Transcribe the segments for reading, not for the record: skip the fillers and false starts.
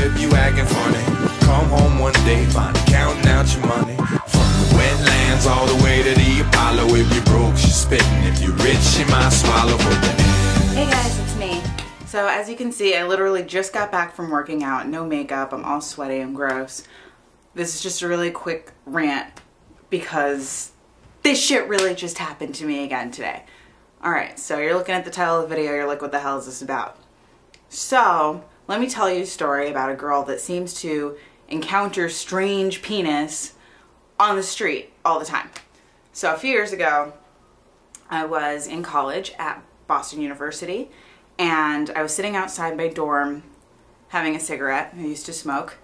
if you acting funny. Come home one day, find counting out your money. From the wetlands all the way to the Apollo. If you're broke, she's spitting. If you're rich, she might swallow for the end. Hey guys, it's me. So as you can see, I literally just got back from working out. No makeup, I'm all sweaty and gross. This is just a really quick rant because this shit really just happened to me again today. Alright, so you're looking at the title of the video, you're like, what the hell is this about? So, let me tell you a story about a girl that seems to encounter strange penis on the street all the time. So a few years ago, I was in college at Boston University, and I was sitting outside my dorm having a cigarette. I used to smoke,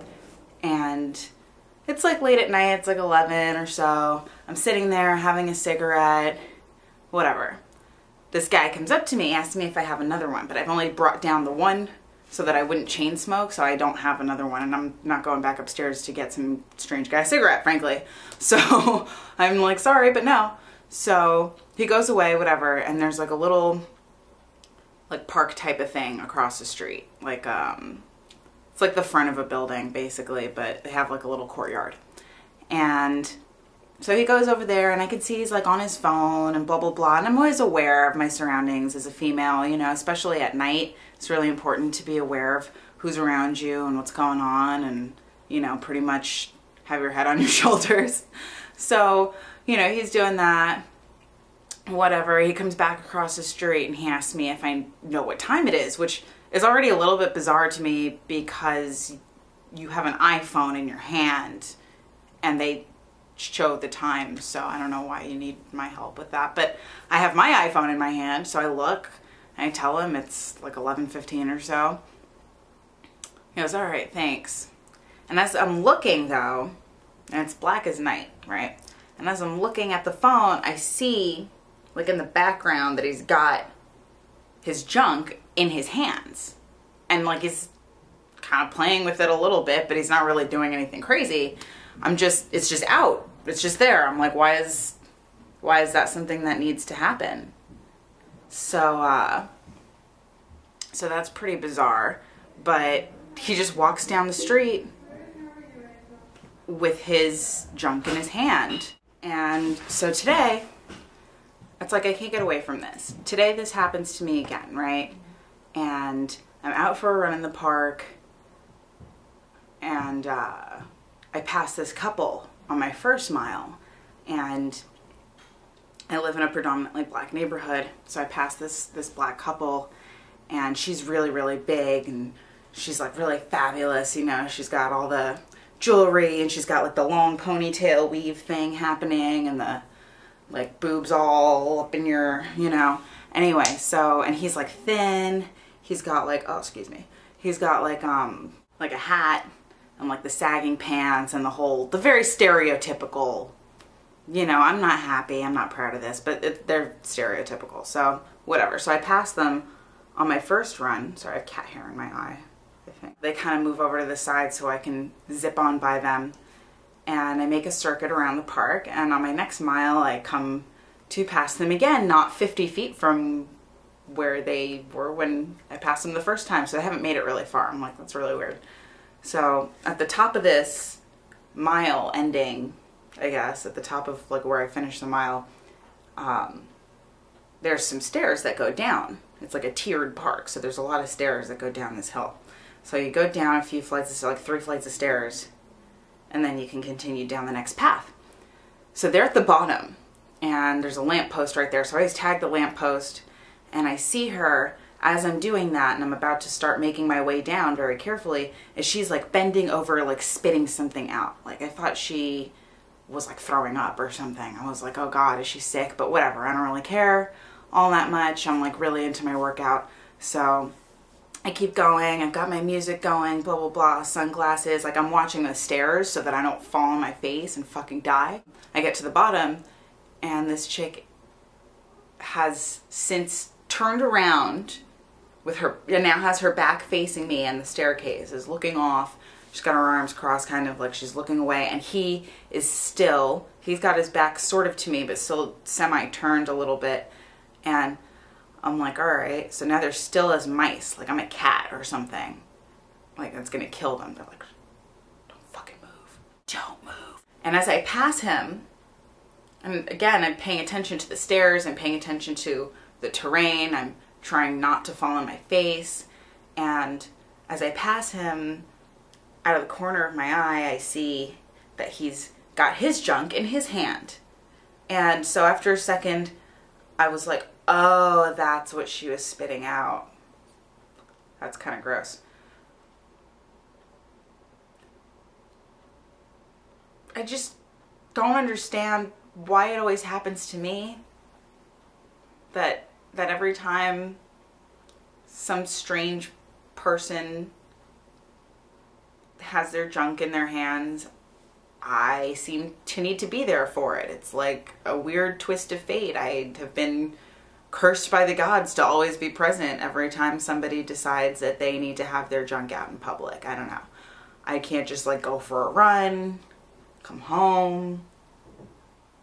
and it's like late at night, it's like 11 or so. I'm sitting there having a cigarette, whatever. This guy comes up to me, asks me if I have another one, but I've only brought down the one so that I wouldn't chain smoke, so I don't have another one, and I'm not going back upstairs to get some strange guy cigarette, frankly. So I'm like, sorry, but no. So he goes away, whatever, and there's like a little like park type of thing across the street. Like, it's like the front of a building, basically, but they have like a little courtyard. And so he goes over there, and I can see he's like on his phone and blah, blah, blah. And I'm always aware of my surroundings as a female, you know, especially at night. It's really important to be aware of who's around you and what's going on, and, you know, pretty much have your head on your shoulders. So, you know, he's doing that, whatever. He comes back across the street and he asks me if I know what time it is, which is already a little bit bizarre to me because you have an iPhone in your hand and they show the time, so I don't know why you need my help with that. But I have my iPhone in my hand, so I look and I tell him it's like 11:15 or so. He goes, all right, thanks. And as I'm looking though, and it's black as night, right? And as I'm looking at the phone, I see like in the background that he's got his junk in his hands, and like he's kind of playing with it a little bit, but he's not really doing anything crazy. It's just out. It's just there. I'm like, why is that something that needs to happen? So, so that's pretty bizarre, but he just walks down the street with his junk in his hand. And so today, it's like I can't get away from this. Today this happens to me again, right? And I'm out for a run in the park, and I passed this couple on my first mile, and I live in a predominantly black neighborhood, so I passed this black couple, and she's really, really big, and she's like really fabulous, you know. She's got all the jewelry, and she's got like the long ponytail weave thing happening, and the like boobs all up in your, you know. Anyway, so, and he's like thin. He's got like, oh, excuse me. He's got like a hat and like the sagging pants and the very stereotypical, you know. I'm not happy, I'm not proud of this, but they're stereotypical, so whatever. So I passed them on my first run. Sorry, I have cat hair in my eye, I think. They kind of move over to the side so I can zip on by them, and I make a circuit around the park, and on my next mile I come to pass them again, not 50 feet from where they were when I passed them the first time, so I haven't made it really far. I'm like, that's really weird. So at the top of this mile ending, I guess, at the top of like where I finished the mile, there's some stairs that go down. It's like a tiered park, so there's a lot of stairs that go down this hill. So you go down a few flights, like 3 flights of stairs, and then you can continue down the next path. So they're at the bottom, and there's a lamppost right there, so I always tag the lamppost, and I see her as I'm doing that, and I'm about to start making my way down very carefully, as she's like bending over, like spitting something out. Like I thought she was like throwing up or something. I was like, oh God, is she sick? But whatever, I don't really care all that much. I'm like really into my workout. So I keep going, I've got my music going, blah, blah, blah, sunglasses. Like I'm watching the stairs so that I don't fall on my face and fucking die. I get to the bottom, and this chick has since turned around with her, and now has her back facing me, and the staircase is looking off. She's got her arms crossed, kind of like she's looking away, and he is still, he's got his back sort of to me, but still semi-turned a little bit, and I'm like, all right, so now they're still as mice, like I'm a cat or something. like that's gonna kill them. They're like, don't fucking move. Don't move. And as I pass him, and again, I'm paying attention to the stairs, I'm paying attention to the terrain, I'm trying not to fall on my face. And as I pass him, out of the corner of my eye, I see that he's got his junk in his hand. And so after a second, I was like, oh, that's what she was spitting out. That's kind of gross. I just don't understand why it always happens to me. That every time some strange person has their junk in their hands, I seem to need to be there for it. It's like a weird twist of fate. I have been cursed by the gods to always be present every time somebody decides that they need to have their junk out in public. I don't know. I can't just like go for a run, come home,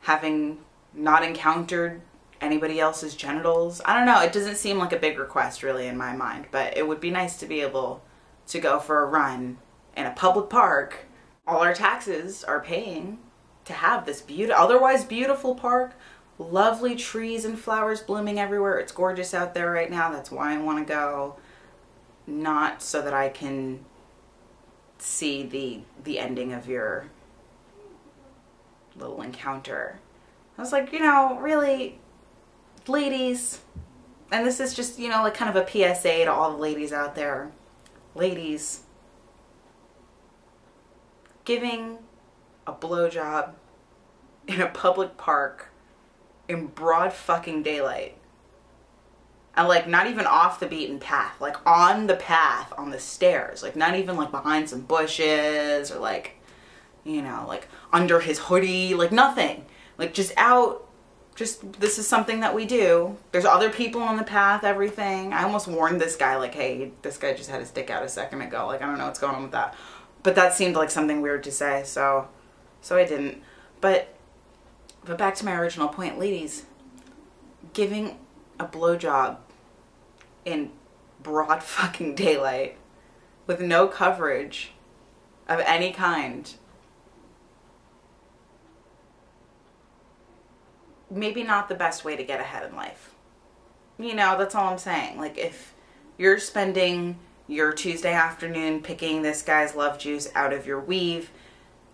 having not encountered anybody else's genitals. I don't know. It doesn't seem like a big request really in my mind, but it would be nice to be able to go for a run in a public park. All our taxes are paying to have this otherwise beautiful park. Lovely trees and flowers blooming everywhere. It's gorgeous out there right now. That's why I want to go. Not so that I can see the ending of your little encounter. I was like, you know, really, ladies, and this is just, you know, like kind of a PSA to all the ladies out there. Ladies, giving a blowjob in a public park in broad fucking daylight, and like not even off the beaten path, like on the path, on the stairs, like not even like behind some bushes or like, you know, like under his hoodie, like nothing, like just out, just this is something that we do. There's other people on the path, everything. I almost warned this guy like, hey, this guy just had his dick out a second ago, like I don't know what's going on with that, but that seemed like something weird to say, so I didn't. But back to my original point, ladies, giving a blowjob in broad fucking daylight with no coverage of any kind, maybe not the best way to get ahead in life. You know, that's all I'm saying. Like, if you're spending your Tuesday afternoon picking this guy's love juice out of your weave,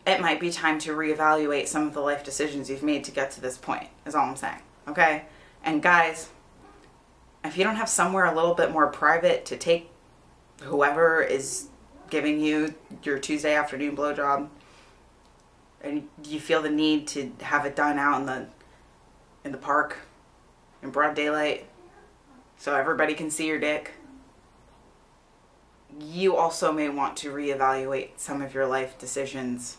it might be time to reevaluate some of the life decisions you've made to get to this point, is all I'm saying, okay? And guys, if you don't have somewhere a little bit more private to take whoever is giving you your Tuesday afternoon blowjob, and you feel the need to have it done out in the park in broad daylight so everybody can see your dick, you also may want to reevaluate some of your life decisions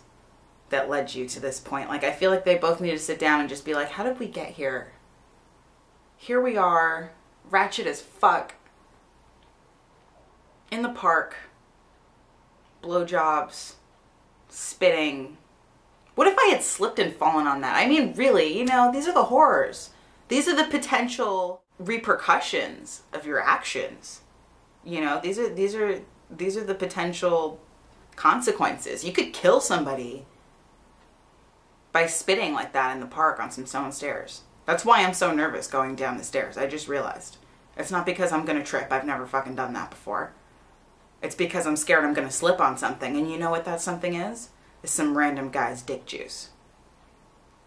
that led you to this point. Like, I feel like they both need to sit down and just be like, how did we get here? Here we are, ratchet as fuck, in the park, blowjobs, spitting. What if I had slipped and fallen on that? I mean, really, you know, these are the horrors. These are the potential repercussions of your actions. You know, these are the potential consequences. You could kill somebody by spitting like that in the park on some stone stairs. That's why I'm so nervous going down the stairs. I just realized. It's not because I'm gonna trip. I've never fucking done that before. It's because I'm scared I'm gonna slip on something. And you know what that something is? It's some random guy's dick juice.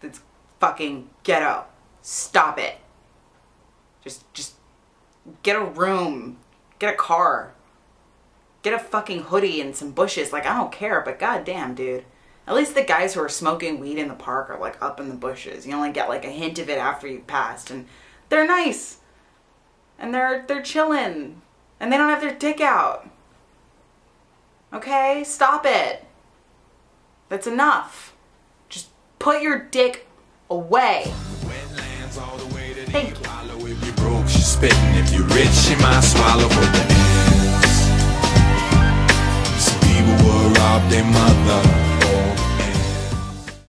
That's fucking ghetto. Stop it. Just get a room. Get a car. Get a fucking hoodie and some bushes. Like, I don't care, but goddamn, dude. At least the guys who are smoking weed in the park are like up in the bushes. You only get like a hint of it after you've passed, and they're nice. And they're chilling. And they don't have their dick out. Okay? Stop it. That's enough. Just put your dick away. Thank you. If you're broke, she's spitting. If you're rich, she might swallow for the ends. Some people will rob their mother.